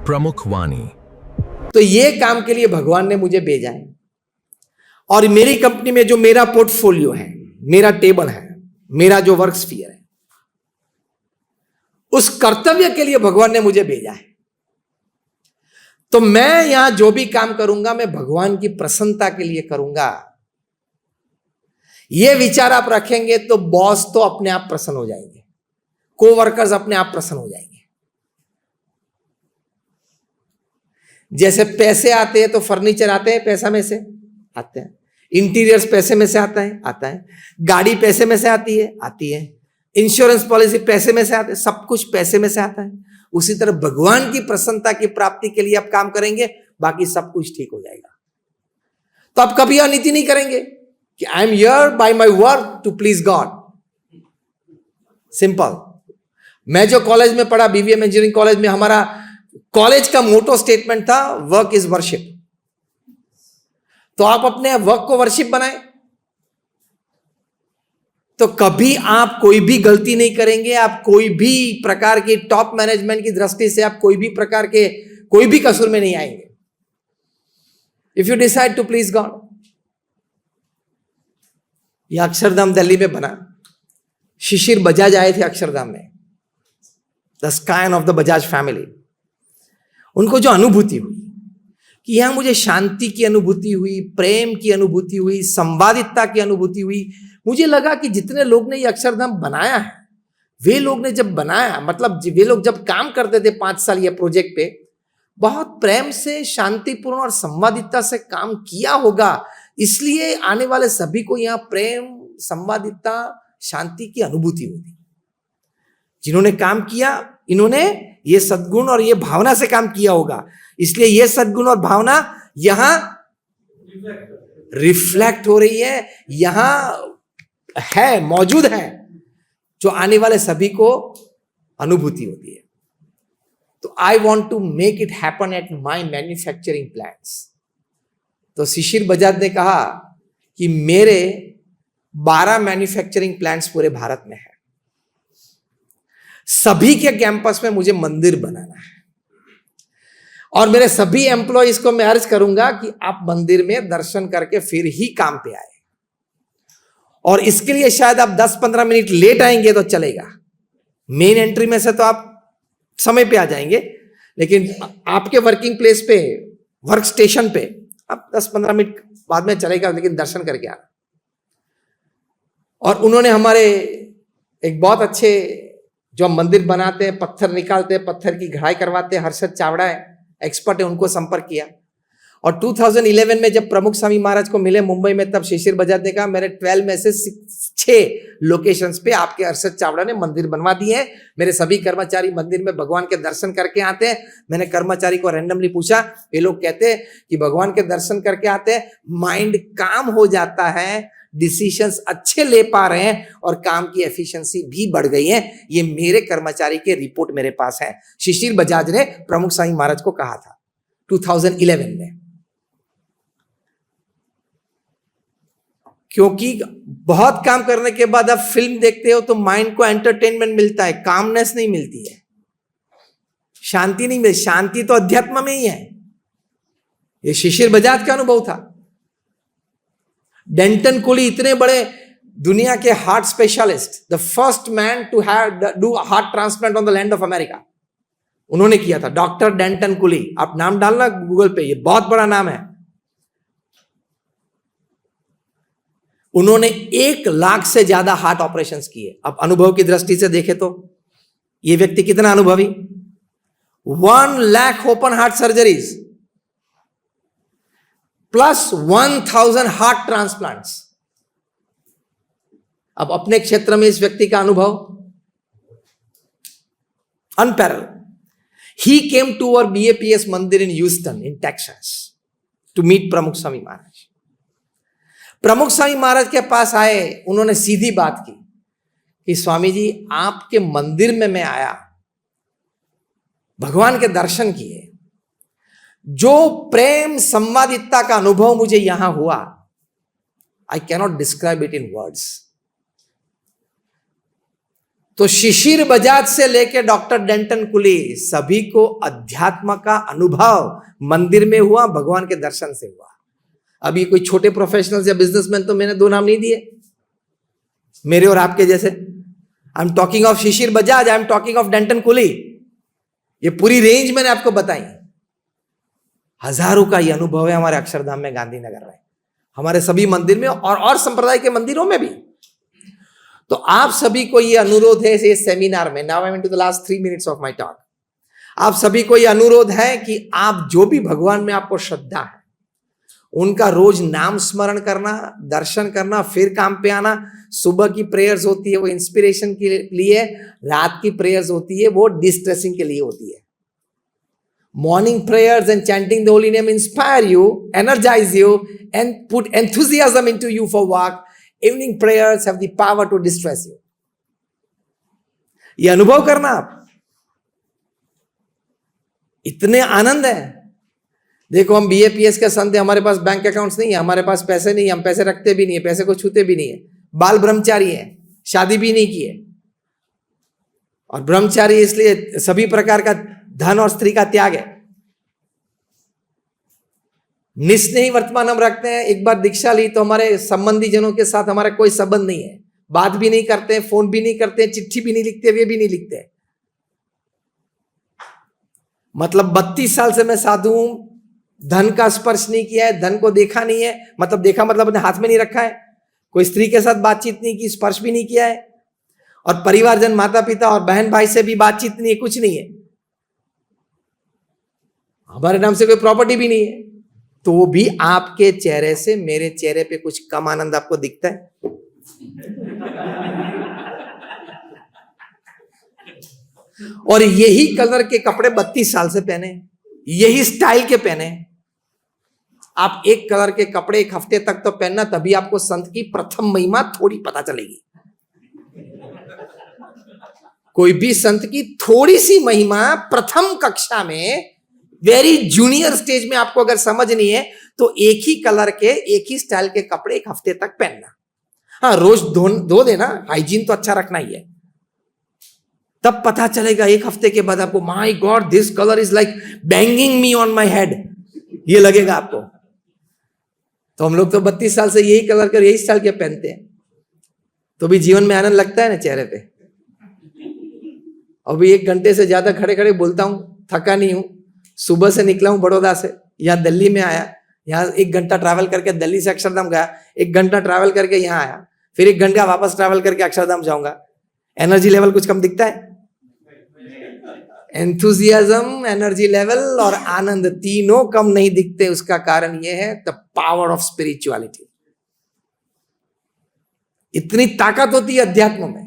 प्रमुख वाणी। तो ये काम के लिए भगवान ने मुझे भेजा है और मेरी कंपनी में जो मेरा पोर्टफोलियो है, मेरा टेबल है, मेरा जो वर्क स्फीयर है, उस कर्तव्य के लिए भगवान ने मुझे भेजा है। तो मैं यहां जो भी काम करूंगा मैं भगवान की प्रसन्नता के लिए करूंगा। यह विचार आप रखेंगे तो बॉस तो अपने आप प्रसन्न हो जाएंगे, कोवर्कर्स अपने आप प्रसन्न हो जाएंगे। जैसे पैसे आते हैं तो फर्नीचर आते हैं, पैसा में से आते हैं, इंटीरियर्स पैसे में से आता है, गाड़ी पैसे में से आती है, इंश्योरेंस पॉलिसी पैसे में से आते हैं, सब कुछ पैसे में से आता है। उसी तरह भगवान की प्रसन्नता की प्राप्ति के लिए आप काम करेंगे, बाकी सब कुछ ठीक हो जाएगा। तो आप कभी अनिति नहीं करेंगे कि I am here by my work to please God. Simple. मैं जो कॉलेज में पढ़ा, बीवीएम इंजीनियरिंग कॉलेज में, हमारा कॉलेज का मोटो स्टेटमेंट था, वर्क इज वर्शिप। तो आप अपने वर्क को वर्शिप बनाएं, तो कभी आप कोई भी गलती नहीं करेंगे, आप कोई भी प्रकार की टॉप मैनेजमेंट की दृष्टि से आप कोई भी प्रकार के कोई भी कसूर में नहीं आएंगे। If you decide to please God. यह अक्षरधाम दिल्ली में बना, शिशिर बजाज आए थे अक्षरधाम में, the स्कायन of the Bajaj family. उनको जो अनुभूति हुई कि यहां मुझे शांति की अनुभूति हुई, प्रेम की अनुभूति हुई, संवादितता की अनुभूति हुई, मुझे लगा कि जितने लोग ने ये अक्षरधाम बनाया है, वे लोग ने जब बनाया, मतलब वे लोग जब काम करते थे 5 साल ये प्रोजेक्ट पे, बहुत प्रेम से, शांतिपूर्ण और संवादितता से काम किया होगा। इसलिए आने वाले सभी को यहां प्रेम, संवादितता, शांति की अनुभूति होगी। जिन्होंने काम किया, इन्होंने ये सद्गुण और ये भावना से काम किया होगा, इसलिए ये सद्गुण और भावना यहां रिफ्लेक्ट हो रही है, यहां है, मौजूद है, जो आने वाले सभी को अनुभूति होती है। तो I want to make it happen at my manufacturing plants. तो शिशिर बजाज ने कहा कि मेरे 12 मैन्युफैक्चरिंग प्लांट्स पूरे भारत में है, सभी के कैंपस में मुझे मंदिर बनाना है, और मेरे सभी एम्प्लॉइज को मैं अर्ज करूंगा कि आप मंदिर में दर्शन करके फिर ही काम पे आए। और इसके लिए शायद आप 10-15 मिनट लेट आएंगे तो चलेगा, मेन एंट्री में से तो आप समय पे आ जाएंगे, लेकिन आपके वर्किंग प्लेस पे, वर्क स्टेशन पे आप 10-15 मिनट बाद में चलेगा, लेकिन दर्शन करके आना। और उन्होंने हमारे एक बहुत अच्छे, जो हम मंदिर बनाते हैं, पत्थर निकालते हैं, पत्थर की घड़ाई करवाते हैं, हर्षद चावड़ा है, एक्सपर्ट है, उनको संपर्क किया। और 2011 में जब प्रमुख स्वामी महाराज को मिले मुंबई में, तब शिशिर बजाज ने कहा मेरे 12 में से 6 लोकेशंस पे आपके हर्षद चावड़ा ने मंदिर बनवा दिए हैं। मेरे सभी कर्मचारी मंदिर में भगवान के दर्शन करके आते हैं। मैंने कर्मचारी को रैंडमली पूछा, ये लोग कहते हैं कि भगवान के दर्शन करके आते हैं, माइंड काम हो जाता है, डिसीजंस अच्छे ले पा रहे हैं और काम की एफिशिएंसी भी बढ़ गई है। ये मेरे कर्मचारी के रिपोर्ट मेरे पास है। शिशिर बजाज ने प्रमुख स्वामी महाराज को कहा था 2011 में। क्योंकि बहुत काम करने के बाद आप फिल्म देखते हो तो माइंड को एंटरटेनमेंट मिलता है, कामनेस नहीं मिलती है, शांति नहीं मिलती। शांति तो अध्यात्म में ही है। ये शिशिर बजाज का अनुभव था। डेंटन कुली इतने बड़े दुनिया के heart specialist, the first man to do heart transplant on the land of America, उन्होंने किया था, डॉक्टर डेंटन कुली। आप नाम डालना गूगल पे, ये बहुत बड़ा नाम है। उन्होंने 1 लाख से ज्यादा हार्ट ऑपरेशंस किए। अब अनुभव की दृष्टि से देखें तो ये व्यक्ति कितना अनुभवी, 1 lakh open heart surgeries plus 1000 heart transplants. अब अपने क्षेत्र में इस व्यक्ति का अनुभव unparalleled. He came to our BAPS मंदिर in Houston in Texas to meet प्रमुख स्वामी महाराज। प्रमुख स्वामी महाराज के पास आए, उन्होंने सीधी बात की कि स्वामी जी आपके मंदिर में मैं आया, भगवान के दर्शन किए, जो प्रेम संवादितता का अनुभव मुझे यहां हुआ, I cannot describe it in words. तो शिशिर बजाज से लेकर डॉक्टर डेंटन कुली सभी को अध्यात्म का अनुभव मंदिर में हुआ, भगवान के दर्शन से हुआ। अभी कोई छोटे प्रोफेशनल्स या बिजनेसमैन तो मैंने दो नाम नहीं दिए, मेरे और आपके जैसे। I am talking of Shishir Bajaj, I am talking of Denton Cooley. ये पूरी रेंज मैंने आपको बताई। हजारों का ये अनुभव है हमारे अक्षरधाम में, गांधीनगर में, हमारे सभी मंदिर में और संप्रदाय के मंदिरों में भी। तो आप सभी को ये अनुरोध है इस सेमिनार में, now I am to the last 3 minutes of my talk. आप सभी को ये अनुरोध है कि आप जो भी भगवान में आपको श्रद्धा है उनका रोज नाम स्मरण करना, दर्शन करना, फिर काम पे आना। सुबह की प्रेयर्स होती है वो इंस्पिरेशन के लिए, रात की प्रेयर्स होती है वो डिस्ट्रेसिंग के लिए होती है। Morning prayers and chanting the holy name inspire you, energize you, and put enthusiasm into you for work. Evening prayers have the power to distress you. ये अनुभव करना आप, इतने आनंद है। देखो हम BAPS के संत हैं, हमारे पास बैंक अकाउंट्स नहीं है, हमारे पास पैसे नहीं है, हम पैसे रखते भी नहीं है, पैसे को छूते भी नहीं है, बाल ब्रह्मचारी है, शादी भी नहीं की है। और ब्रह्मचारी इसलिए सभी प्रकार का धन और स्त्री का त्याग है। निस्नेही वर्तमान हम रखते हैं। एक बार दीक्षा ली तो हमारे संबंधी जनों के साथ हमारा कोई संबंध नहीं है, बात भी नहीं करते, फोन भी नहीं करते, चिट्ठी भी नहीं लिखते, वे भी नहीं लिखते। मतलब 32 साल से मैं साधु हूं, धन का स्पर्श नहीं किया है, धन को देखा नहीं है, मतलब देखा मतलब अपने हाथ में नहीं रखा है, कोई स्त्री के साथ बातचीत नहीं की, स्पर्श भी नहीं किया है, और परिवारजन माता पिता और बहन भाई से भी बातचीत नहीं है, कुछ नहीं है, हमारे नाम से कोई प्रॉपर्टी भी नहीं है। तो भी आपके चेहरे से मेरे चेहरे पे कुछ कम आनंद आपको दिखता है? और यही कलर के कपड़े 32 साल से पहने, यही स्टाइल के पहने। आप एक कलर के कपड़े एक हफ्ते तक तो पहनना, तभी आपको संत की प्रथम महिमा थोड़ी पता चलेगी। कोई भी संत की थोड़ी सी महिमा प्रथम कक्षा में, वेरी जूनियर स्टेज में आपको अगर समझनी है तो एक ही कलर के एक ही स्टाइल के कपड़े एक हफ्ते तक पहनना। हाँ, रोज धो देना, हाइजीन तो अच्छा रखना ही है, तब पता चलेगा। एक हफ्ते के बाद आपको my God this colour is like banging me on my head, ये लगेगा आपको। तो हम लोग तो 32 साल से यही कलर के यही स्टाइल के पहनते हैं, तो भी जीवन में आनंद लगता है ना चेहरे पे। अभी 1 घंटे से ज्यादा खड़े खड़े बोलता हूं, थका नहीं हूं। सुबह से निकला हूं बड़ौदा से, यहाँ दिल्ली में आया, यहाँ 1 घंटा ट्रैवल करके दिल्ली से अक्षरधाम गया, 1 घंटा ट्रैवल करके यहाँ आया, फिर 1 घंटा वापस ट्रैवल करके अक्षरधाम जाऊंगा। एनर्जी लेवल कुछ कम दिखता है? एंथुजियाज्म, एनर्जी लेवल और आनंद तीनों कम नहीं दिखते। उसका कारण यह है द पावर ऑफ स्पिरिचुअलिटी। इतनी ताकत होती है अध्यात्म में।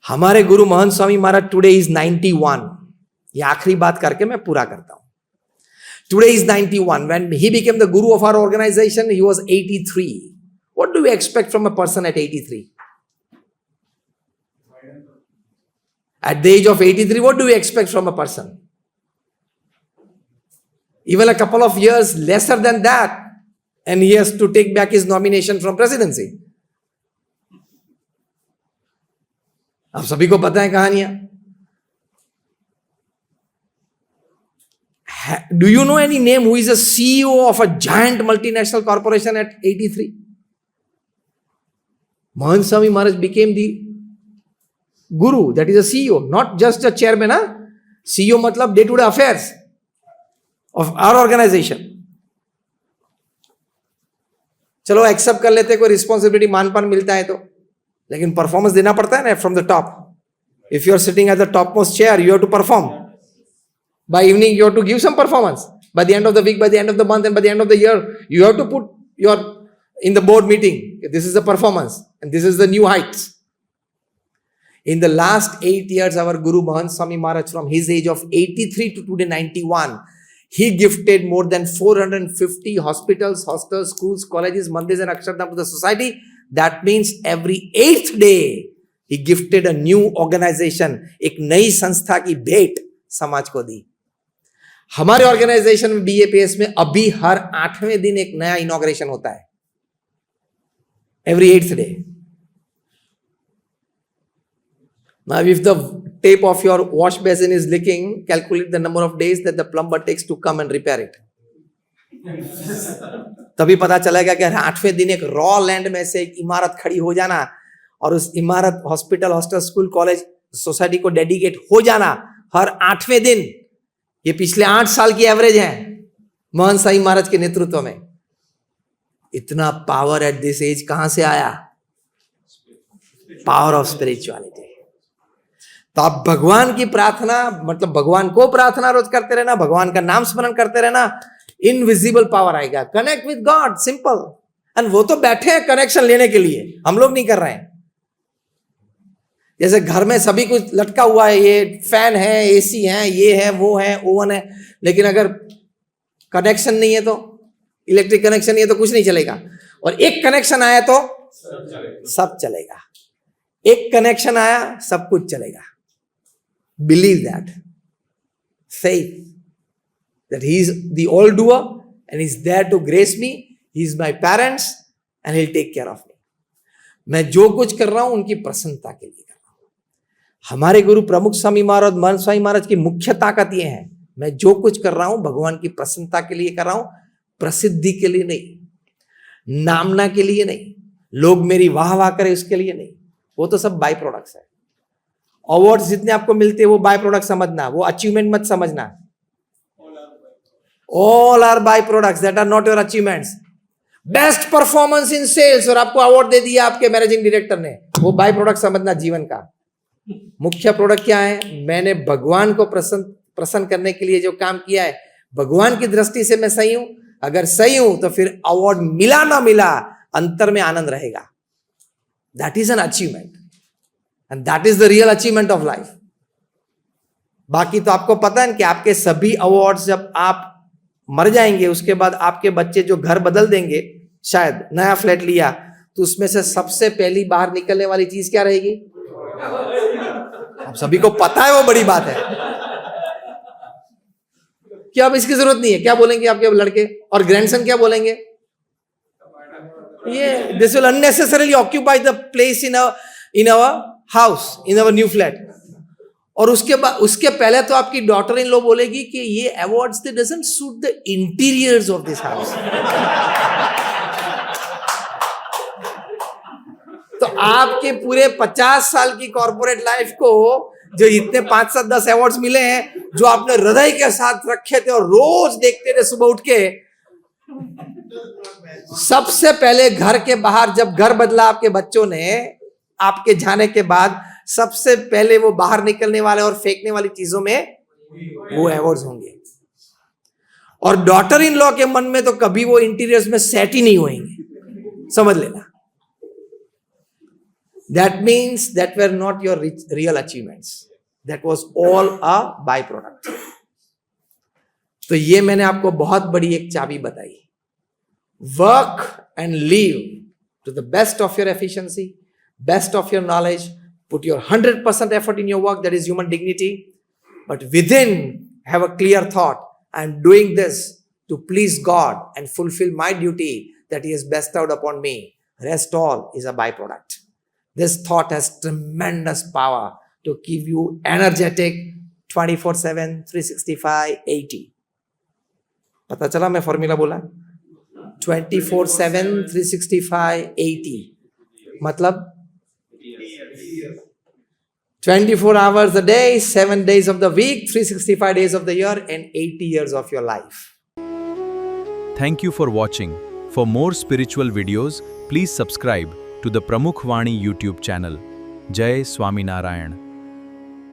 हमारे गुरु महंत स्वामी महाराज टुडे इज 91। ये आखिरी बात करके मैं पूरा करता हूं। Today is 91. When he became the guru of our organization, he was 83. What do we expect from a person at 83? At the age of 83, what do we expect from a person? Even a couple of years lesser than that, and he has to take back his nomination from presidency. आप सभी को पता है कहानियां। Do you know any name who is a CEO of a giant multinational corporation at 83? Mahant Swami Maharaj became the guru, that is a CEO, not just a chairman. CEO मतलब day to day affairs of our organization. चलो accept कर लेते, कोई responsibility मान पान मिलता है तो, लेकिन परफॉर्मेंस देना पड़ता है ना from the top. If you are sitting at the top most chair, you have to perform. By evening, you have to give some performance. By the end of the week, by the end of the month, and by the end of the year, you have to put your in the board meeting. This is the performance, and this is the new heights. In the last 8 years, our Guru Mahant Swami Maharaj, from his age of 83 to today 91, he gifted more than 450 hospitals, hostels, schools, colleges, mandirs, and akshardham to the society. That means every 8th day, he gifted a new organization. एक नई संस्था की भेंट समाज को दी। हमारे organisation में BAPS में अभी हर 8वें दिन एक नया इनॉग्रेशन होता है, every 8th day. Now, if the tape of your wash basin is leaking, calculate the number of days that the plumber takes to come and repair it. तभी पता चलेगा कि 8वें दिन एक रॉ लैंड में से एक इमारत खड़ी हो जाना और उस इमारत hospital, hostel, school, college, society को डेडिकेट हो जाना हर 8वें दिन। ये पिछले 8 साल की एवरेज है मोहन साई महाराज के नेतृत्व में। इतना पावर एट दिस एज कहां से आया? Power of spirituality. तो आप भगवान की प्रार्थना, मतलब भगवान को प्रार्थना रोज करते रहना, भगवान का नाम स्मरण करते रहना, इनविजिबल पावर आएगा। Connect with God, simple. And वो तो बैठे हैं कनेक्शन लेने के लिए, हम लोग नहीं कर रहे हैं। जैसे घर में सभी कुछ लटका हुआ है, ये फैन है, एसी है, ये है, वो है, ओवन है, लेकिन अगर कनेक्शन नहीं है तो, इलेक्ट्रिक कनेक्शन नहीं है तो कुछ नहीं चलेगा। और एक कनेक्शन आया तो सब चलेगा। एक कनेक्शन आया सब कुछ चलेगा। Believe that, faith that he is the all doer and is there to grace me. He is my parents and he'll take care of me. मैं जो कुछ कर रहा हूं उनकी प्रसन्नता के लिए कर रहा हूं। हमारे गुरु प्रमुख स्वामी महाराज, महंत स्वामी महाराज की मुख्य ताकत ये है, मैं जो कुछ कर रहा हूं भगवान की प्रसन्नता के लिए कर रहा हूं, प्रसिद्धि के लिए नहीं, नामना के लिए नहीं, लोग मेरी वाह वाह करें उसके लिए नहीं। वो तो सब बाय प्रोडक्ट्स है। अवार्ड्स जितने आपको मिलते हैं वो बाय प्रोडक्ट समझना, वो अचीवमेंट मत समझना। All are byproducts that are not your achievements. Best performance in sales और आपको अवार्ड दे दिया आपके मैनेजिंग डायरेक्टर ने, वो बाय प्रोडक्ट समझना जीवन का। मुख्य प्रोडक्ट क्या है? मैंने भगवान को प्रसन्न करने के लिए जो काम किया है, भगवान की दृष्टि से मैं सही हूं। अगर सही हूं तो फिर अवार्ड मिला ना मिला, अंतर में आनंद रहेगा। That is an achievement and that is the real achievement of life. बाकी तो आपको पता है कि आपके सभी अवार्ड्स जब आप मर जाएंगे, उसके बाद आपके बच्चे जो घर बदल देंगे, शायद नया फ्लैट लिया, तो उसमें से सबसे पहली बाहर निकलने वाली चीज क्या रहेगी? आप सभी को पता है, वो बड़ी बात है। क्या अब इसकी जरूरत नहीं है? क्या बोलेंगे आपके लड़के और ग्रैंडसन? क्या बोलेंगे? ये this will unnecessarily occupy the place in our house, in our new flat. और उसके बाद, उसके पहले तो आपकी डॉटर इन लो बोलेगी कि ये awards they doesn't suit the interiors of this house. तो आपके पूरे 50 साल की कॉर्पोरेट लाइफ को जो इतने 5, 7, 10 अवार्ड्स मिले हैं, जो आपने हृदय के साथ रखे थे और रोज देखते थे सुबह उठ के, सबसे पहले घर के बाहर जब घर बदला आपके बच्चों ने, आपके जाने के बाद सबसे पहले वो बाहर निकलने वाले और फेंकने वाली चीजों में वो अवार्ड्स होंगे। और डॉटर इन लॉ के मन में तो कभी वो इंटीरियर्स में सेट ही नहीं होंगे, समझ लेना। That means that were not your real achievements, that was all a byproduct. तो ये मैंने आपको बहुत बड़ी एक चाबी बताई। Work and live to the best of your efficiency, best of your knowledge, put your 100% effort in your work, that is human dignity, but within have a clear thought, I am doing this to please God and fulfill my duty that He has bestowed upon me. Rest all is a byproduct. This thought has tremendous power to keep you energetic 24/7, 365, 80. पता चला मैं formula बोला? 24/7, 365, 80 मतलब 24 hours a day, 7 days of the week, 365 days of the year, and 80 years of your life. Thank you for watching. For more spiritual videos, please subscribe to the Pramukh Vani YouTube channel. Jai Swaminarayan.